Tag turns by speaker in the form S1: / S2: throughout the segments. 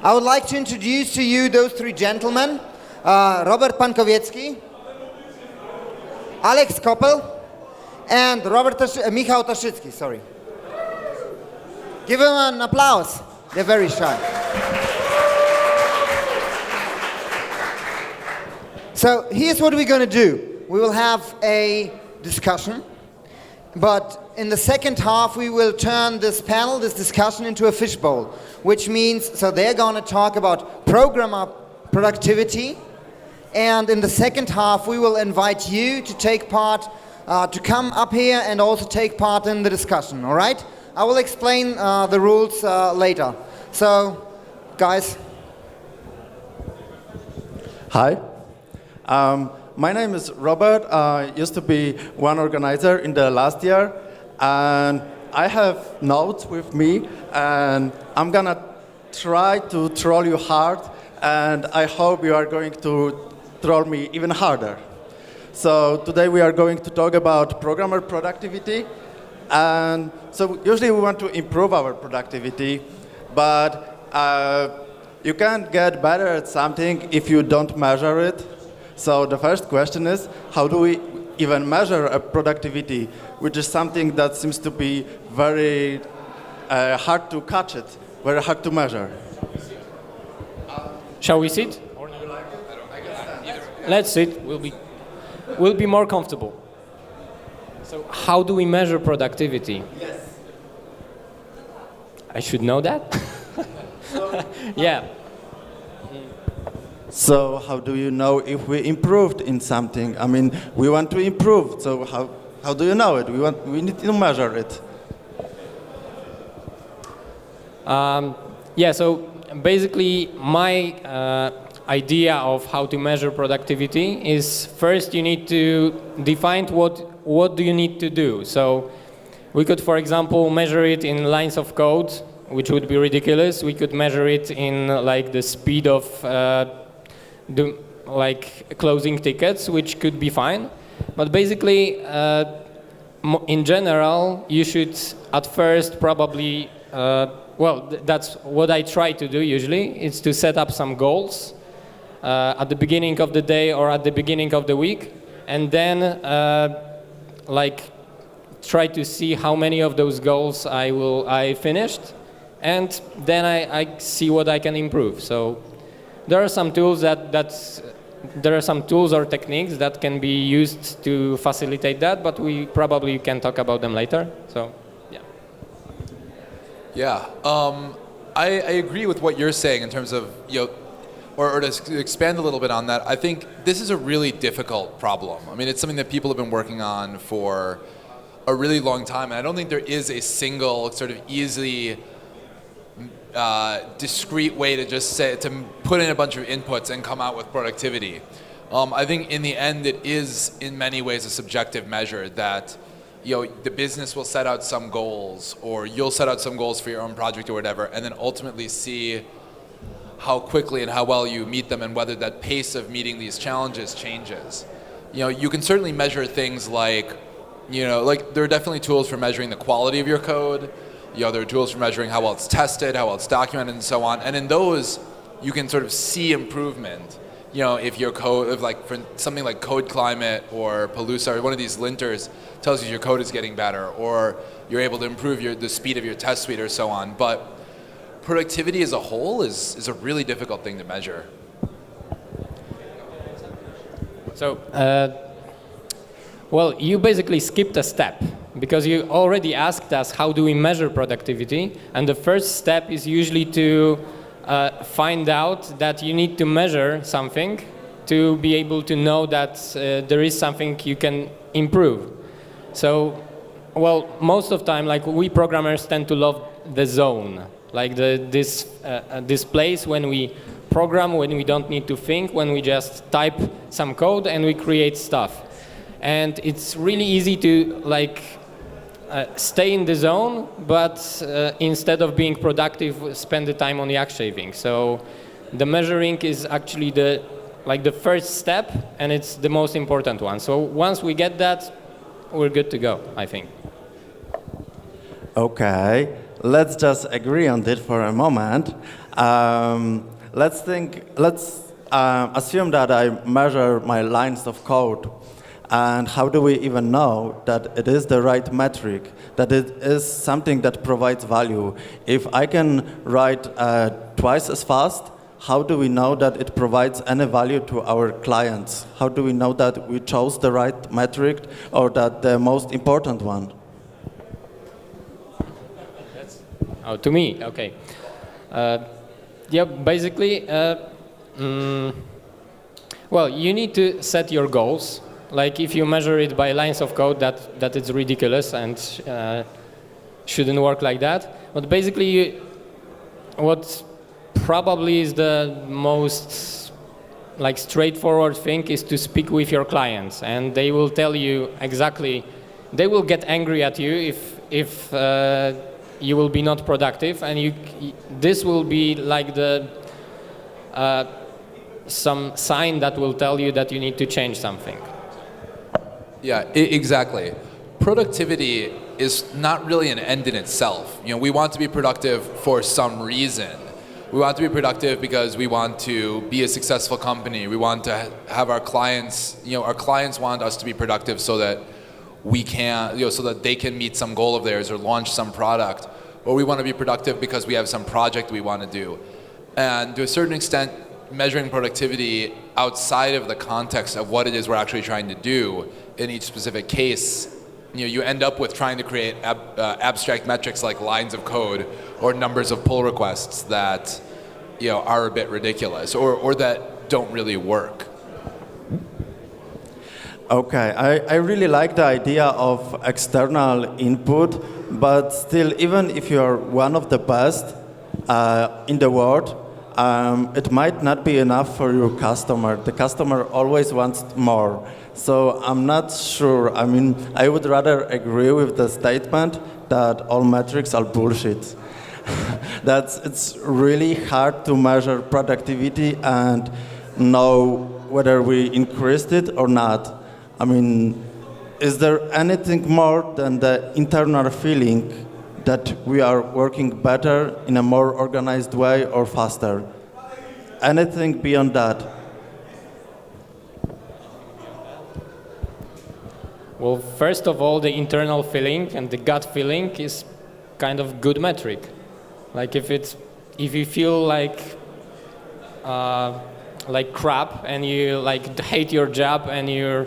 S1: I would like to introduce to you those three gentlemen, Robert Pankowecki, Alex Koppel, and Michał Taszycki, sorry. Give them an applause. They're very shy. So here's what we're going to do. We will have a discussion, but in the second half we will turn this panel, this discussion, into a fishbowl, which means, so they're going to talk about programmer productivity, and in the second half we will invite you to take part, to come up here and also take part in the discussion, all right? I will explain the rules later. So, guys.
S2: Hi. My name is Robert. I used to be one organizer in the last year, and I have notes with me, and I'm gonna try to troll you hard, and I hope you are going to troll me even harder. So today we are going to talk about programmer productivity, and so usually we want to improve our productivity, but you can't get better at something if you don't measure it. So the first question is, how do we even measure a productivity, which is something that seems to be very hard to catch it, very hard to measure.
S3: Shall we sit? Let's sit. We'll be more comfortable. So how do we measure productivity?
S2: Yes.
S3: I should know that? Yeah.
S2: So how do you know if we improved in something? I mean, we want to improve, so how do you know it? We need to measure it.
S3: Yeah, so basically my idea of how to measure productivity is, first you need to define what do you need to do. So we could, for example, measure it in lines of code, which would be ridiculous. We could measure it in like the speed of closing tickets, which could be fine. But basically, in general, you should at first probably, that's what I try to do usually, is to set up some goals at the beginning of the day or at the beginning of the week, and then try to see how many of those goals I finished, and then I see what I can improve. So there are some tools there are some tools or techniques that can be used to facilitate that, but we probably can talk about them later. So, yeah.
S4: Yeah, I agree with what you're saying in terms of, or to expand a little bit on that. I think this is a really difficult problem. I mean, it's something that people have been working on for a really long time, and I don't think there is a single sort of easily discrete way to just to put in a bunch of inputs and come out with productivity. I think in the end it is in many ways a subjective measure that the business will set out some goals, or you'll set out some goals for your own project or whatever, and then ultimately see how quickly and how well you meet them and whether that pace of meeting these challenges changes. You can certainly measure things like there are definitely tools for measuring the quality of your code. There are tools for measuring how well it's tested, how well it's documented, and so on. And in those, you can sort of see improvement. If your code, for something like Code Climate or Palooza or one of these linters tells you your code is getting better, or you're able to improve the speed of your test suite or so on. But productivity as a whole is a really difficult thing to measure.
S3: So, well, you basically skipped a step, because you already asked us how do we measure productivity, and the first step is usually to find out that you need to measure something to be able to know that there is something you can improve. So, well, most of the time, we programmers tend to love the zone, this place when we program, when we don't need to think, when we just type some code and we create stuff. And it's really easy to stay in the zone, but instead of being productive, spend the time on yak shaving. So the measuring is actually the first step, and it's the most important one. So once we get that, we're good to go, I think.
S2: Okay, let's just agree on it for a moment. Let's assume that I measure my lines of code. And how do we even know that it is the right metric, that it is something that provides value? If I can write twice as fast, how do we know that it provides any value to our clients? How do we know that we chose the right metric or that the most important one?
S3: Oh, to me, okay. Yeah, basically, well, you need to set your goals. Like if you measure it by lines of code, that is ridiculous and shouldn't work like that. But basically, what probably is the most like straightforward thing is to speak with your clients, and they will tell you exactly. They will get angry at you if you will be not productive, and this will be like the some sign that will tell you that you need to change something.
S4: Yeah, exactly. Productivity is not really an end in itself. You know, we want to be productive for some reason. We want to be productive because we want to be a successful company. We want to have our clients, our clients want us to be productive so that we can, so that they can meet some goal of theirs or launch some product. Or we want to be productive because we have some project we want to do. And to a certain extent, measuring productivity outside of the context of what it is we're actually trying to do in each specific case, you end up with trying to create abstract metrics like lines of code or numbers of pull requests that are a bit ridiculous or that don't really work.
S2: Okay, I really like the idea of external input, but still, even if you're one of the best in the world, it might not be enough for your customer. The customer always wants more. So I'm not sure. I mean, I would rather agree with the statement that all metrics are bullshit. It's really hard to measure productivity and know whether we increased it or not. I mean, is there anything more than the internal feeling that we are working better in a more organized way or faster? Anything beyond that?
S3: Well, first of all, the internal feeling and the gut feeling is kind of good metric. Like if you feel like crap and you like hate your job and you're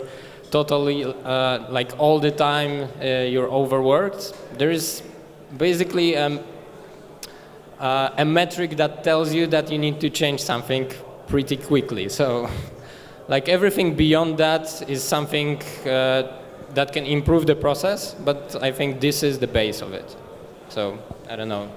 S3: totally like all the time you're overworked, there is basically a metric that tells you that you need to change something pretty quickly. So like everything beyond that is something that can improve the process, but I think this is the base of it. So I don't know.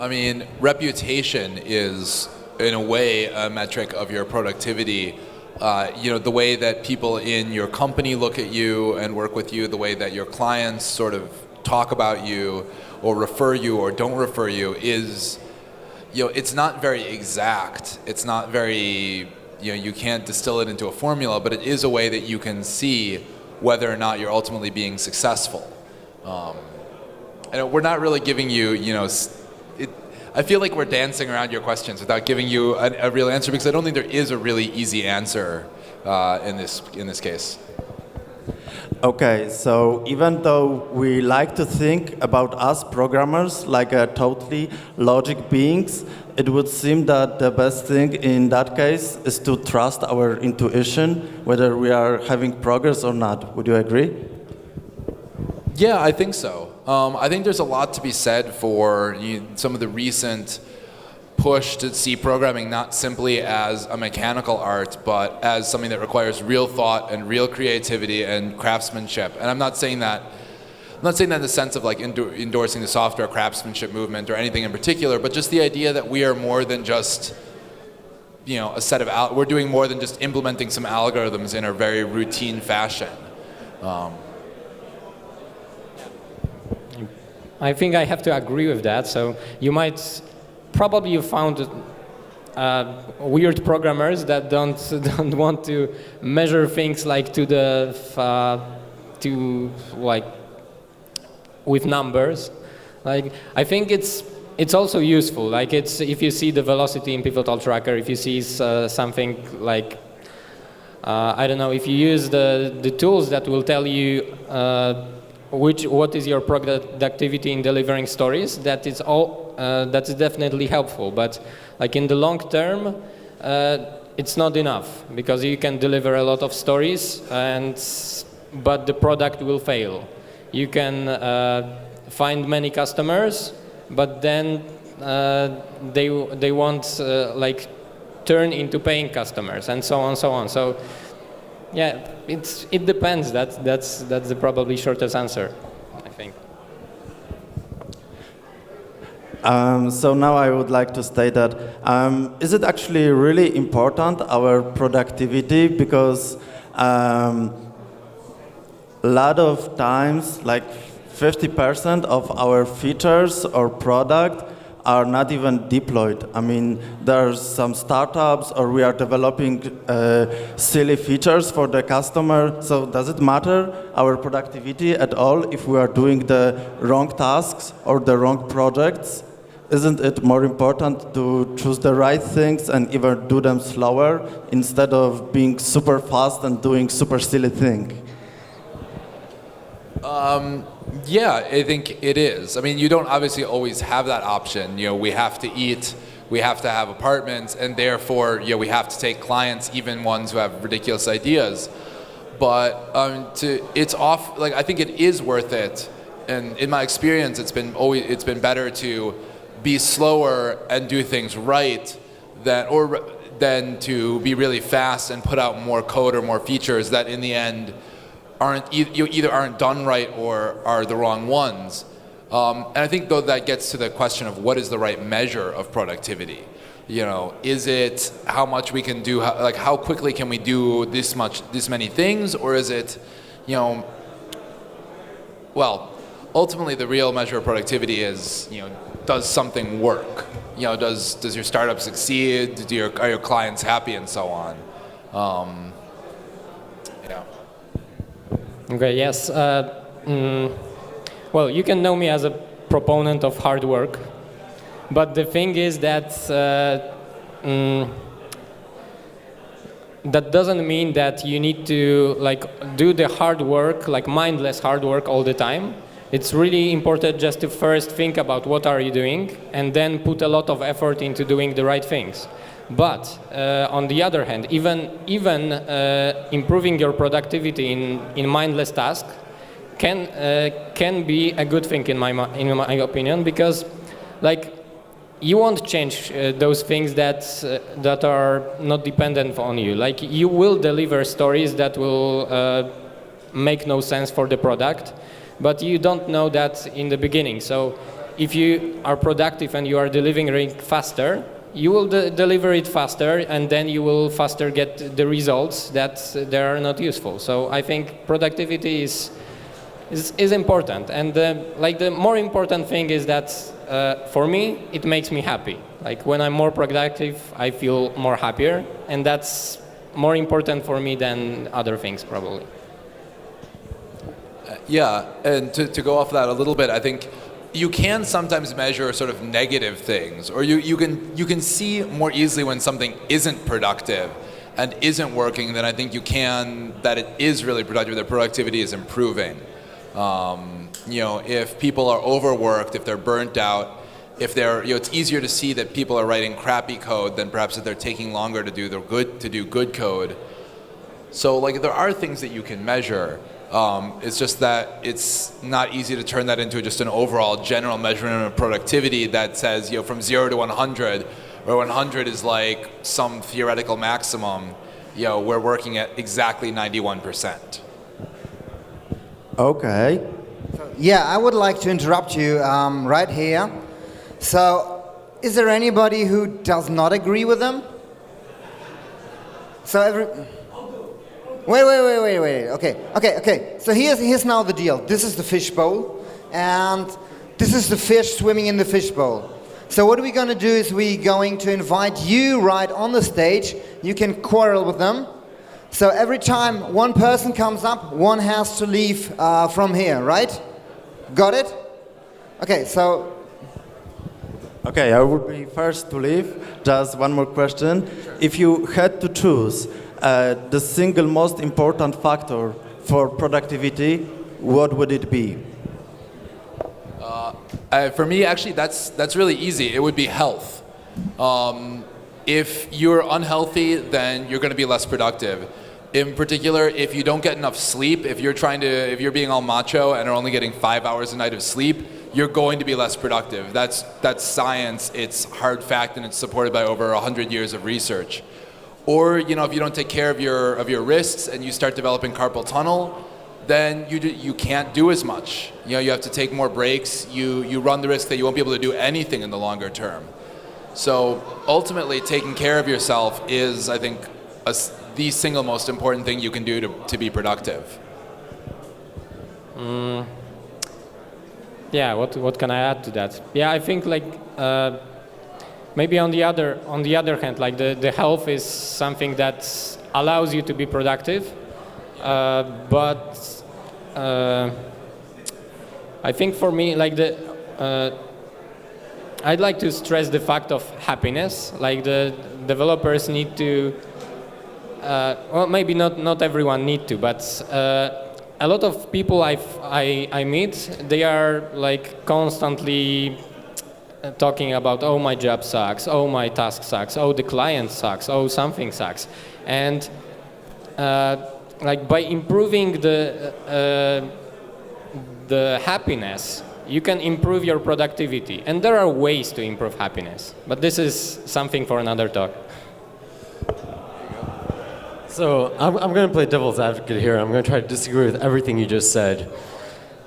S4: I mean, reputation is in a way a metric of your productivity. The way that people in your company look at you and work with you, the way that your clients sort of talk about you or refer you or don't refer you is, it's not very exact. It's not very, you can't distill it into a formula, but it is a way that you can see whether or not you're ultimately being successful. And we're not really giving you, I feel like we're dancing around your questions without giving you a real answer because I don't think there is a really easy answer in this case.
S2: Okay, so even though we like to think about us programmers like a totally logic beings, it would seem that the best thing in that case is to trust our intuition, whether we are having progress or not. Would you agree?
S4: Yeah, I think so. I think there's a lot to be said for some of the recent push to see programming not simply as a mechanical art, but as something that requires real thought and real creativity and craftsmanship. And I'm not saying that in the sense of like endorsing the software craftsmanship movement or anything in particular, but just the idea that we are more than just a set of we're doing more than just implementing some algorithms in a very routine fashion.
S3: I think I have to agree with that. So you found weird programmers that don't want to measure things like with numbers. Like I think it's it's also useful. Like it's if you see the velocity in pivotal tracker, if you see something like I don't know, if you use the tools that will tell you what is your productivity in delivering stories, that's definitely helpful. But like in the long term, it's not enough because you can deliver a lot of stories, but the product will fail. You can find many customers, but then they won't like turn into paying customers, and so on, so on. So yeah, it depends. That's the probably shortest answer, I think.
S2: So now I would like to state that is it actually really important, our productivity? Because a lot of times, like 50% of our features or product are not even deployed. I mean, there's some startups or we are developing silly features for the customer. So does it matter, our productivity at all, if we are doing the wrong tasks or the wrong projects? Isn't it more important to choose the right things and even do them slower instead of being super fast and doing super silly things?
S4: Yeah, I think it is. I mean, you don't obviously always have that option. You know, we have to eat, we have to have apartments, and therefore, you know, we have to take clients, even ones who have ridiculous ideas. But it's off. Like, I think it is worth it. And in my experience, it's been better to be slower and do things right than to be really fast and put out more code or more features that in the end either aren't done right or are the wrong ones. And I think though that gets to the question of what is the right measure of productivity. You know, is it how much we can do, like how quickly can we do this many things, or is it, you know, well, ultimately the real measure of productivity is, you know, does something work? You know, does your startup succeed? Are your clients happy, and so on? Yeah.
S3: Okay, yes. Well, you can know me as a proponent of hard work, but the thing is that that doesn't mean that you need to like do the hard work, like mindless hard work all the time. It's really important just to first think about what are you doing and then put a lot of effort into doing the right things. But on the other hand, even improving your productivity in mindless tasks can be a good thing in my opinion, because like you won't change those things that are not dependent on you. Like you will deliver stories that will make no sense for the product, but you don't know that in the beginning. So if you are productive and you are delivering faster, you will deliver it faster, and then you will faster get the results that they are not useful. So I think productivity is important, and like the more important thing is that for me it makes me happy. Like when I'm more productive, I feel more happier, and that's more important for me than other things probably.
S4: Yeah, and to go off that a little bit, I think you can sometimes measure sort of negative things, or you can see more easily when something isn't productive and isn't working than I think you can that it is really productive, that productivity is improving. You know, if people are overworked, if they're burnt out, if they're, you know, it's easier to see that people are writing crappy code than perhaps that they're taking longer to do good code. So like there are things that you can measure. It's just that it's not easy to turn that into just an overall general measurement of productivity that says, you know, from 0 to 100, where 100 is like some theoretical maximum, you know, we're working at exactly 91%.
S2: Okay.
S1: Yeah, I would like to interrupt you right here. So, is there anybody who does not agree with them? So Wait. Okay. So here's now the deal. This is the fishbowl, and this is the fish swimming in the fishbowl. So what we're going to do is we're going to invite you right on the stage. You can quarrel with them. So every time one person comes up, one has to leave from here, right? Got it? Okay, so
S2: Okay, I would be first to leave. Just one more question. If you had to choose the single most important factor for productivity, what would it be?
S4: For me, actually, that's really easy. It would be health. If you're unhealthy, then you're going to be less productive. In particular, if you don't get enough sleep, if you're being all macho and are only getting 5 hours a night of sleep, you're going to be less productive. That's science. It's hard fact, and it's supported by over 100 years of research. Or if you don't take care of your wrists and you start developing carpal tunnel, then you can't do as much. You have to take more breaks. You run the risk that you won't be able to do anything in the longer term. So ultimately, taking care of yourself is, I think, the single most important thing you can do to be productive.
S3: Yeah, what can I add to that? Yeah, I think maybe on the other hand, like the health is something that allows you to be productive, but I think for me, I'd like to stress the fact of happiness. Like the developers need to, well, maybe not everyone need to, but a lot of people I meet, they are like constantly talking about, oh, my job sucks, oh, my task sucks, oh, the client sucks, oh, something sucks, and like by improving the happiness, you can improve your productivity, and there are ways to improve happiness, but this is something for another talk.
S5: So I'm going to play devil's advocate here. I'm going to try to disagree with everything you just said.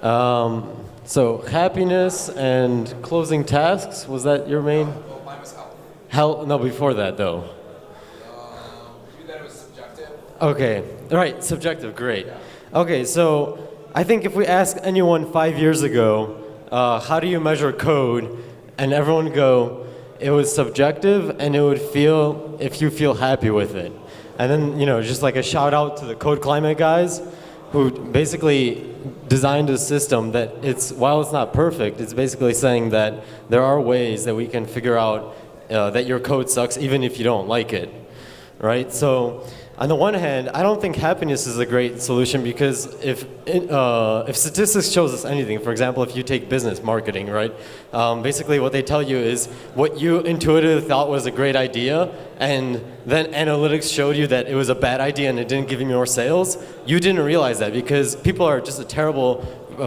S5: So happiness and closing tasks, was that your main?
S4: Well, mine was health.
S5: Health? No, before that though.
S4: You that it was subjective?
S5: Okay, right, subjective, great. Okay, so I think if we ask anyone 5 years ago, how do you measure code, and everyone would go, it was subjective, and it would feel if you feel happy with it. And then, just like a shout out to the Code Climate guys, who basically designed a system that while it's not perfect, it's basically saying that there are ways that we can figure out that your code sucks even if you don't like it, right? So on the one hand, I don't think happiness is a great solution, because if statistics shows us anything, for example, if you take business marketing, right? Basically what they tell you is what you intuitively thought was a great idea, and then analytics showed you that it was a bad idea and it didn't give you more sales. You didn't realize that because people are just a terrible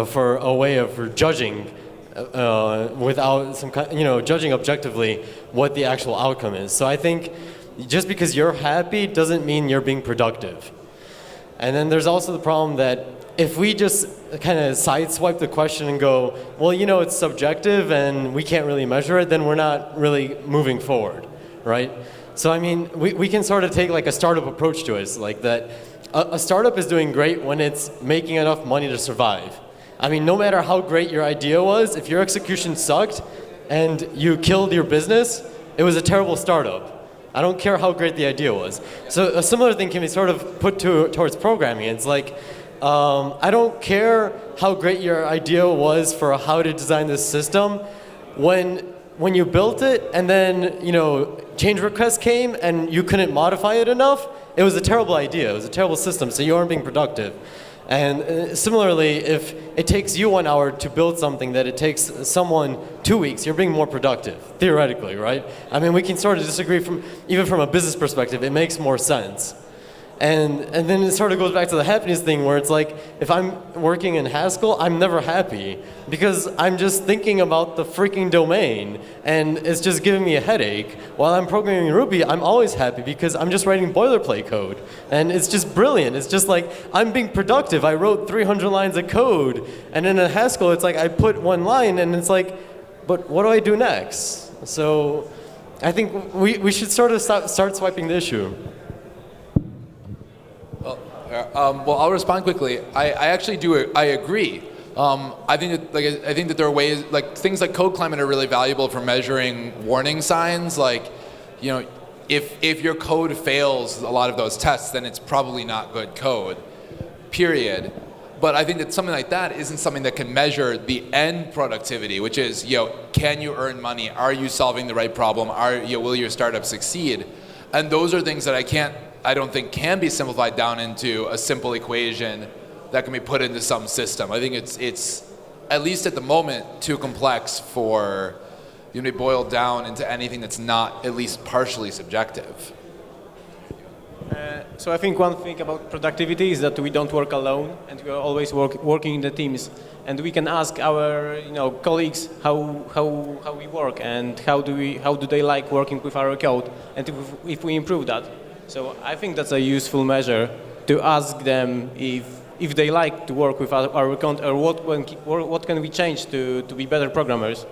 S5: for a way of judging without some kind, judging objectively what the actual outcome is. So I think just because you're happy doesn't mean you're being productive. And then there's also the problem that if we just kind of sideswipe the question and go, well, it's subjective and we can't really measure it, then we're not really moving forward, right? So I mean, we can sort of take like a startup approach to it. It's like that a startup is doing great when it's making enough money to survive. I mean, no matter how great your idea was, if your execution sucked and you killed your business, it was a terrible startup. I don't care how great the idea was. So a similar thing can be sort of put towards programming. It's like, I don't care how great your idea was for how to design this system. When you built it and then, change requests came and you couldn't modify it enough, it was a terrible idea. It was a terrible system, so you aren't being productive. And similarly, if it takes you 1 hour to build something that it takes someone 2 weeks, you're being more productive, theoretically, right? I mean, we can sort of disagree even from a business perspective, it makes more sense. And then it sort of goes back to the happiness thing where it's like, if I'm working in Haskell, I'm never happy because I'm just thinking about the freaking domain and it's just giving me a headache. While I'm programming in Ruby, I'm always happy because I'm just writing boilerplate code and it's just brilliant. It's just like, I'm being productive. I wrote 300 lines of code, and then in Haskell, it's like I put 1 line and it's like, but what do I do next? So I think we should sort of start swiping the issue.
S4: Well, I'll respond quickly. I actually do. I agree. I think that there are ways, like things like Code Climate are really valuable for measuring warning signs. Like, if your code fails a lot of those tests, then it's probably not good code. Period. But I think that something like that isn't something that can measure the end productivity, which is, can you earn money? Are you solving the right problem? Will your startup succeed? And those are things that I don't think can be simplified down into a simple equation that can be put into some system. I think it's at least at the moment too complex for to be boiled down into anything that's not at least partially subjective.
S6: So I think one thing about productivity is that we don't work alone, and we are always working in the teams. And we can ask our colleagues how we work and how do they like working with our code, and if we improve that. So I think that's a useful measure to ask them if they like to work with our code, or what can we change to be better programmers.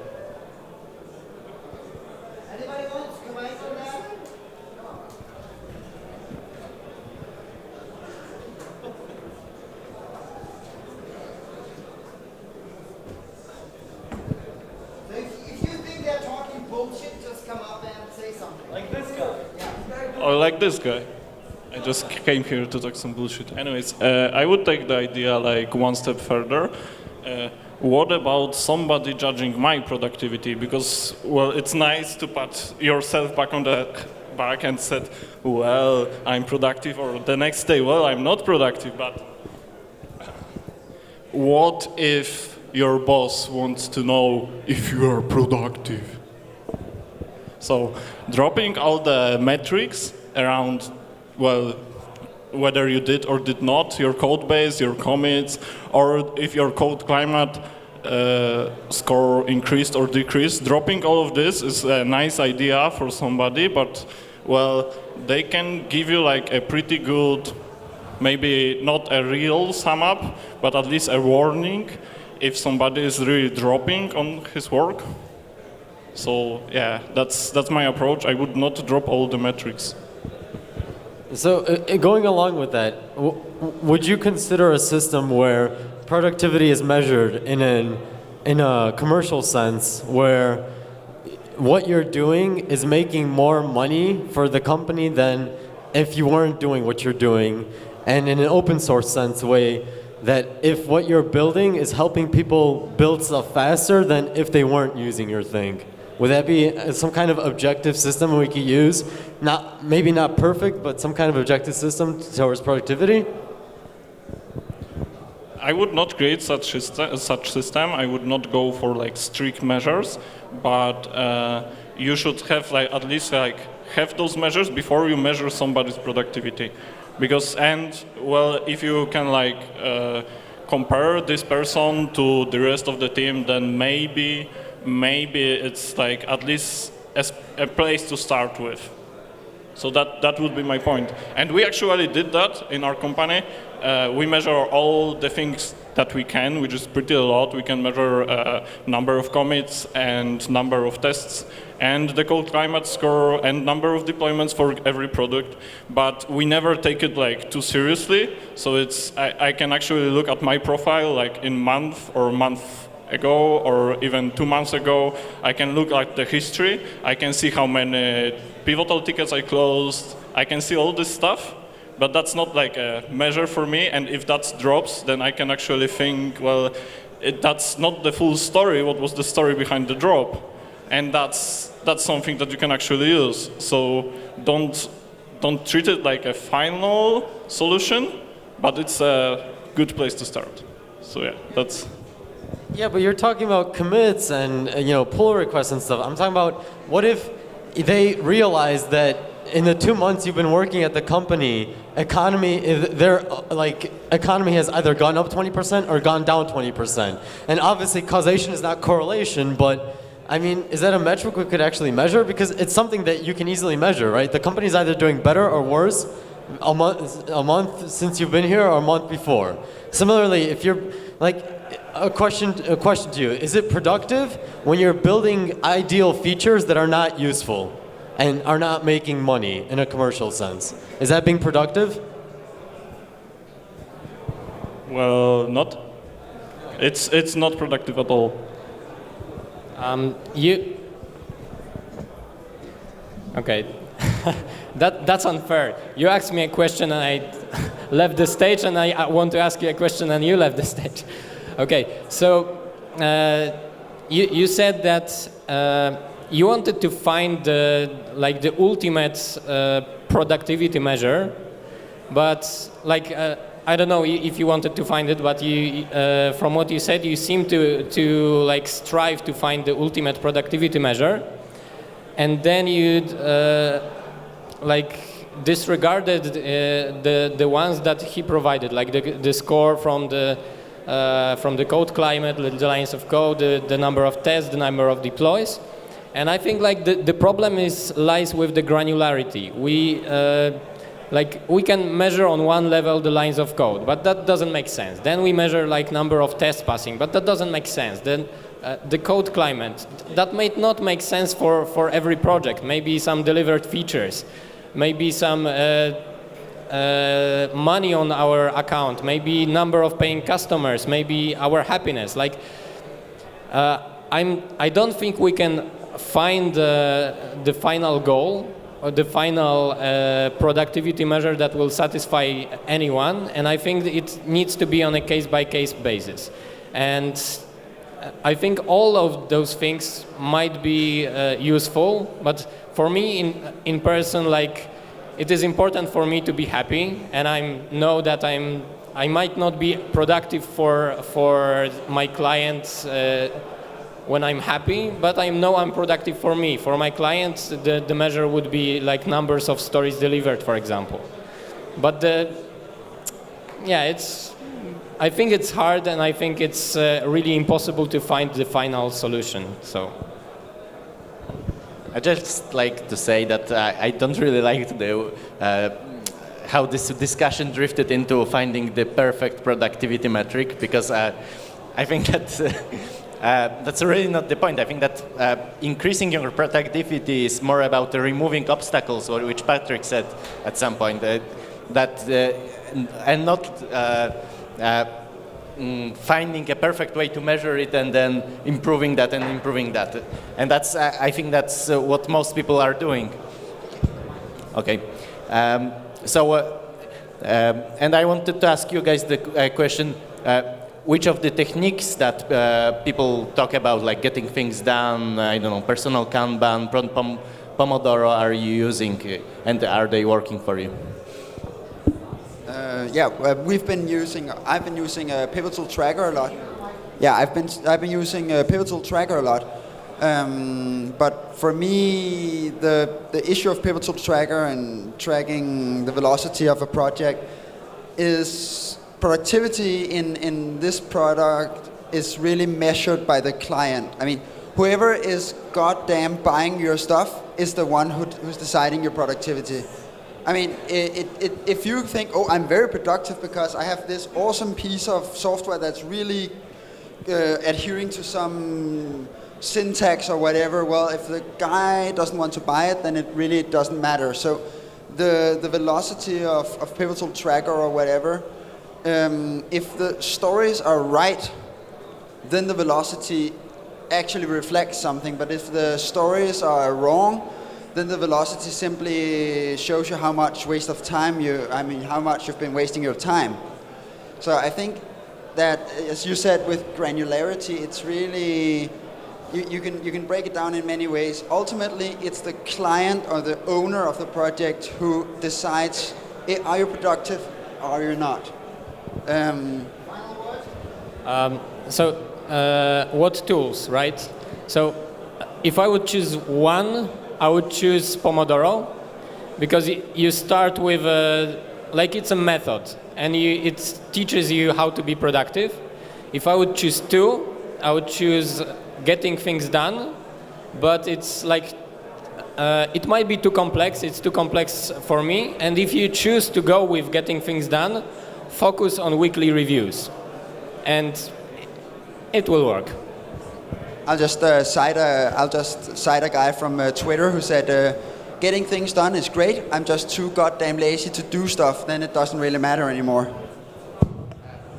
S7: Or like this guy. I just came here to talk some bullshit. Anyways, I would take the idea like one step further. What about somebody judging my productivity? Because, well, it's nice to pat yourself back on the back and said, well, I'm productive, or the next day, well, I'm not productive, but what if your boss wants to know if you are productive? So dropping all the metrics around, well, whether you did or did not, your code base, your commits, or if your code climate score increased or decreased, dropping all of this is a nice idea for somebody, but, well, they can give you like a pretty good, maybe not a real sum up, but at least a warning if somebody is really dropping on his work. So yeah, that's my approach. I would not drop all the metrics.
S5: So going along with that, would you consider a system where productivity is measured in a commercial sense, where what you're doing is making more money for the company than if you weren't doing what you're doing, and in an open source sense way, that if what you're building is helping people build stuff faster than if they weren't using your thing? Would that be some kind of objective system we could use? Maybe not perfect, but some kind of objective system towards productivity?
S7: I would not create such system. I would not go for like strict measures, but you should have like at least like have those measures before you measure somebody's productivity, because if you can like compare this person to the rest of the team, then maybe it's like at least a place to start with. So that would be my point. And we actually did that in our company. We measure all the things that we can, which is pretty a lot. We can measure number of commits and number of tests and the code climate score and number of deployments for every product. But we never take it like too seriously. So I can actually look at my profile like in month ago or even 2 months ago. I can look at the history. I can see how many pivotal tickets I closed. I can see all this stuff, but that's not like a measure for me. And if that drops, then I can actually think, well, that's not the full story. What was the story behind the drop? And that's something that you can actually use. So don't treat it like a final solution, but it's a good place to start. So yeah, that's.
S5: Yeah, but you're talking about commits and pull requests and stuff. I'm talking about what if they realize that in the 2 months you've been working at the company, economy has either gone up 20% or gone down 20%. And obviously causation is not correlation, but I mean, is that a metric we could actually measure? Because it's something that you can easily measure, right? The company's either doing better or worse a month since you've been here or a month before. Similarly, if you're like, a question to you, is it productive when you're building ideal features that are not useful and are not making money in a commercial sense? Is that being productive?
S7: Well, not. It's not productive at all.
S3: Okay. That's unfair. You asked me a question and I left the stage, and I want to ask you a question and you left the stage. Okay, so you said that you wanted to find the ultimate productivity measure, but I don't know if you wanted to find it, but you, from what you said, you seem to strive to find the ultimate productivity measure, and then you'd disregarded the ones that he provided, like the score from the code climate, the lines of code, the number of tests, the number of deploys. And I think the problem lies with the granularity. We can measure on one level the lines of code, but that doesn't make sense. Then we measure number of tests passing, but that doesn't make sense. Then the code climate, that may not make sense for every project. Maybe some delivered features, maybe some money on our account, maybe number of paying customers, maybe our happiness. I don't think we can find the final goal or the final productivity measure that will satisfy anyone, and I think it needs to be on a case-by-case basis. And I think all of those things might be useful, but for me in person, it is important for me to be happy, and I know that I might not be productive for my clients when I'm happy, but I know I'm productive for me. For my clients, the measure would be numbers of stories delivered, for example. But I think it's hard, and I think it's really impossible to find the final solution. So.
S8: I just like to say that I don't really like how this discussion drifted into finding the perfect productivity metric, because I think that that's really not the point. I think that increasing your productivity is more about removing obstacles, which Patrick said at some point, and not finding a perfect way to measure it and then improving that and improving that. And I think that's what most people are doing. Okay. And I wanted to ask you guys the question, which of the techniques that people talk about, like getting things done, I don't know, personal Kanban, Pomodoro, are you using, and are they working for you?
S9: I've been using Pivotal Tracker a lot. Yeah, I've been using Pivotal Tracker a lot. But for me, the issue of Pivotal Tracker and tracking the velocity of a project is productivity in this product is really measured by the client. I mean, whoever is goddamn buying your stuff is the one who's deciding your productivity. I mean, if you think, oh, I'm very productive because I have this awesome piece of software that's really adhering to some syntax or whatever, well, if the guy doesn't want to buy it, then it really doesn't matter. So the velocity of Pivotal Tracker or whatever, if the stories are right, then the velocity actually reflects something. But if the stories are wrong, then the velocity simply shows you how much waste of time how much you've been wasting your time. So I think that, as you said, with granularity, it's really, you can break it down in many ways. Ultimately, it's the client or the owner of the project who decides, are you productive or are you not?
S3: What tools, right? So if I would choose one, I would choose Pomodoro, because you start with it's a method, and it teaches you how to be productive. If I would choose two, I would choose getting things done, but it's it might be too complex. It's too complex for me. And if you choose to go with getting things done, focus on weekly reviews, and it will work.
S9: I'll just cite a guy from Twitter who said, getting things done is great, I'm just too goddamn lazy to do stuff, then it doesn't really matter anymore.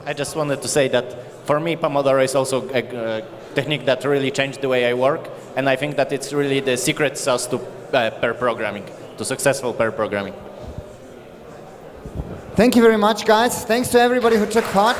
S8: I just wanted to say that for me, Pomodoro is also a technique that really changed the way I work, and I think that it's really the secret sauce to pair programming, to successful pair programming.
S1: Thank you very much, guys. Thanks to everybody who took part.